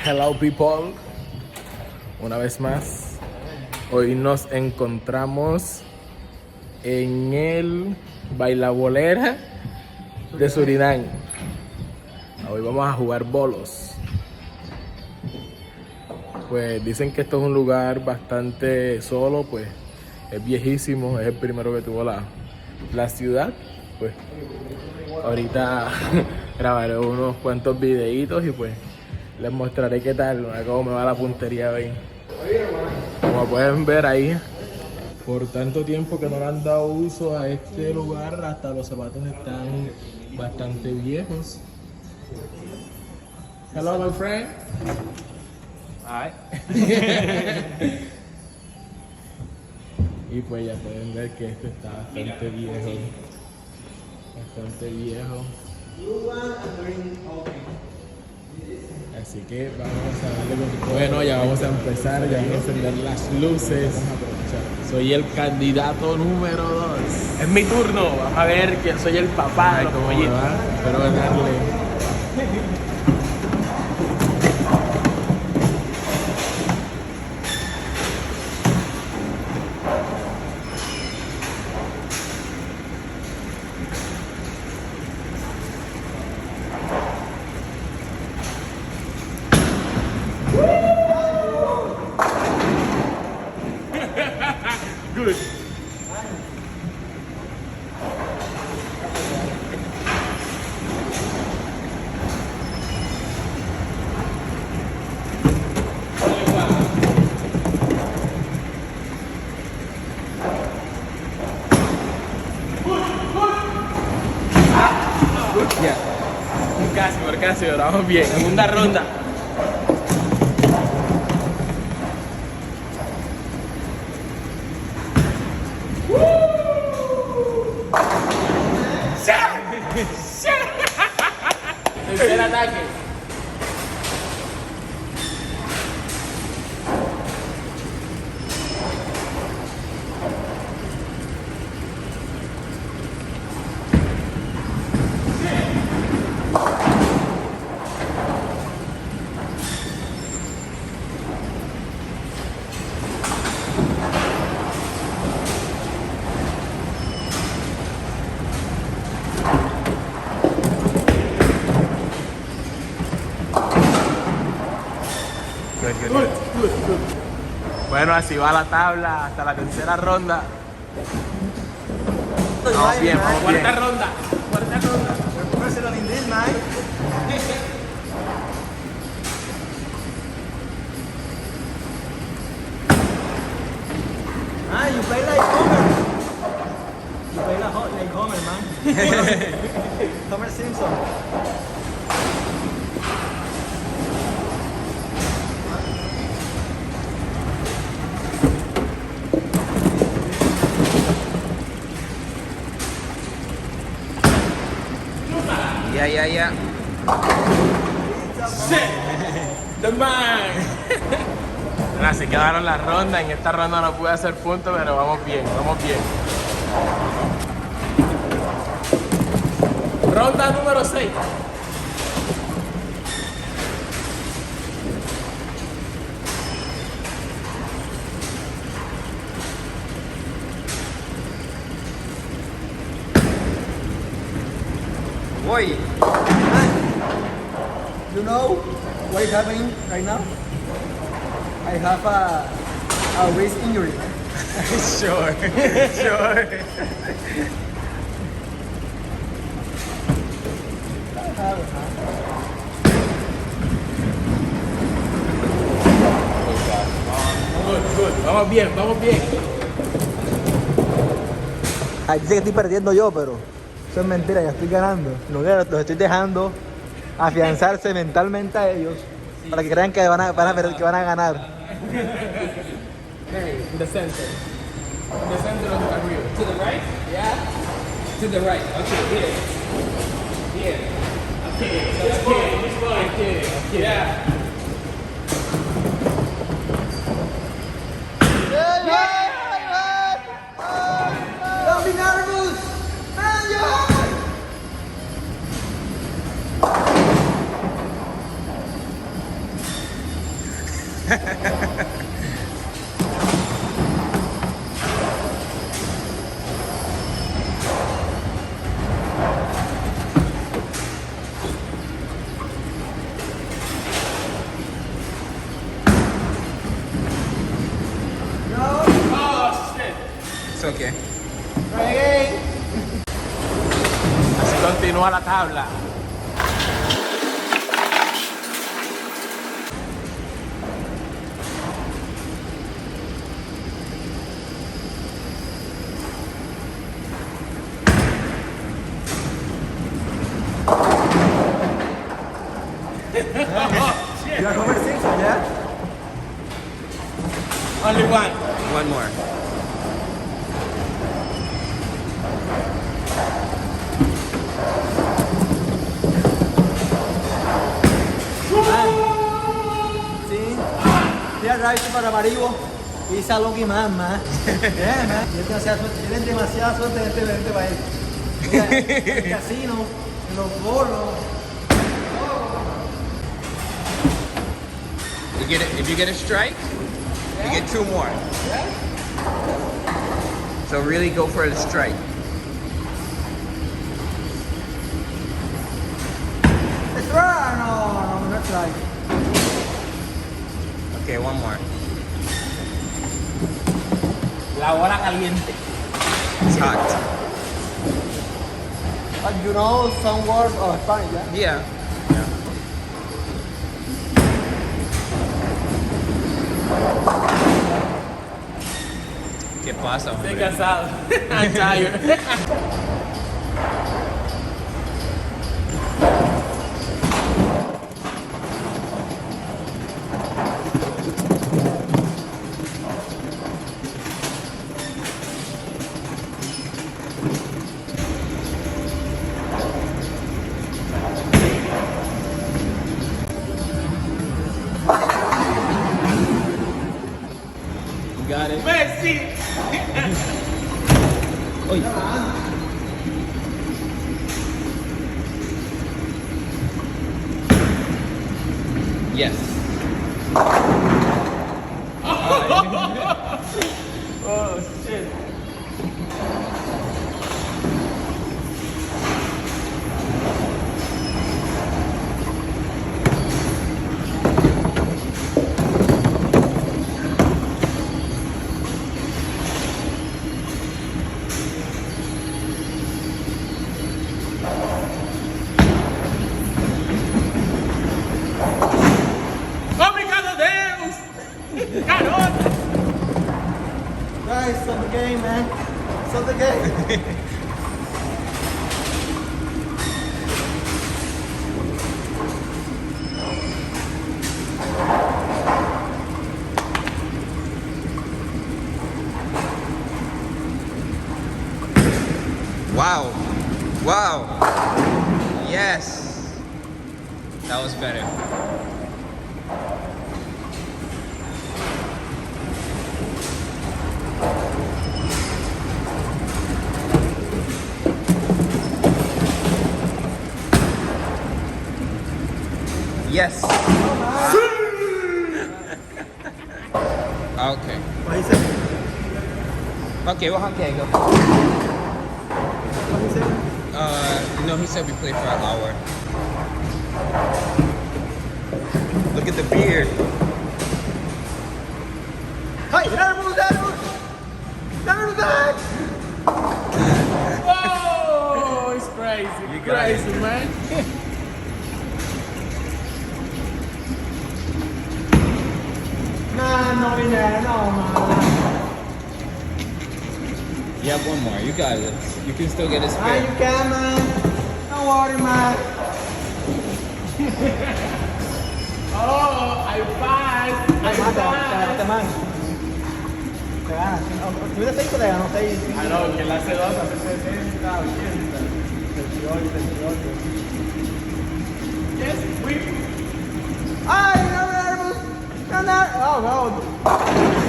Hello people, una vez más, hoy nos encontramos en el bailabolera de Surinam. Hoy vamos a jugar bolos. Pues dicen que esto es un lugar bastante solo, pues es viejísimo, es el primero que tuvo la ciudad. Pues ahorita grabaré unos cuantos videitos y pues les mostraré qué tal, cómo me va la puntería hoy. Como pueden ver ahí, por tanto tiempo que no le han dado uso a este lugar, hasta los zapatos están bastante viejos. Hello, my friend. Hi. Y pues ya pueden ver que esto está bastante viejo. Bastante viejo. Así que vamos a darle con... Bueno, ya vamos a empezar, ya vamos a encender las luces. Soy el candidato número 2. Es mi turno, vamos a ver quién soy el papá de los ¿Cómo me pollitos. va? Espero ganarle. Good. Ya. Casi, pero vamos bien. Segunda ronda. Tercer ataque. Good. Bueno, así va la tabla hasta la tercera ronda. Vamos bien, vamos bien. Cuarta ronda. You play like Homer. You play like Homer, man. Homer Simpson. Ya. The man. Bueno, así quedaron las rondas. En esta ronda no pude hacer puntos, pero vamos bien, Ronda número 6. Boy, you know what is happening right now? I have a wrist injury. Sure. Good. Vamos bien. Dice que estoy perdiendo yo, pero eso es mentira, ya estoy ganando. Lo que los estoy dejando afianzarse mentalmente a ellos para que crean que van a ganar. Hey, in the center. In the center of the carril. To the right? Yeah. To the right. Okay, here. Okay. Okay. Yeah. Don't be nervous! Man, you Oh, shit. It's okay. Así continúa la tabla. You are over 6, yeah? Only one. One more. Sí. Tira drive para amarillo y salón y más. Yeah, man. Tienen demasiada suerte en este país. Mira, en el casino, en los bolos. If you get a strike, you get 2 more. So really go for the strike. ¿Es try? No es try. Okay, one more. La bola caliente. It's hot. But you know some words of Spanish, yeah? Yeah. ¿Qué pasa, Estoy hombre? cansado. I'm tired. You got it. Messi. Oy. Yes. Oh, shit. Obrigado, Deus! Garota! Guys, stop the game, man. Stop the game. Wow. Wow. Yes. That was better. Yes. Okay. What he said? Okay, well, okay, go. What he said? No, he said we play for an hour. Look at the beard. Hey, nervous! Oh, it's crazy. You got Crazy, it. man. No, man. You have one more. You got it. You can still get a Ah, spin. you can, man. Don't worry, man. Oh, I passed. I Te passed. man. Te ganas. Si hubiera 6, te ganó 6. Ah, no, que él hace 2, hace 70, 80, 78, 78. Yes, we. Ay, no, nervous. No. Oh, no.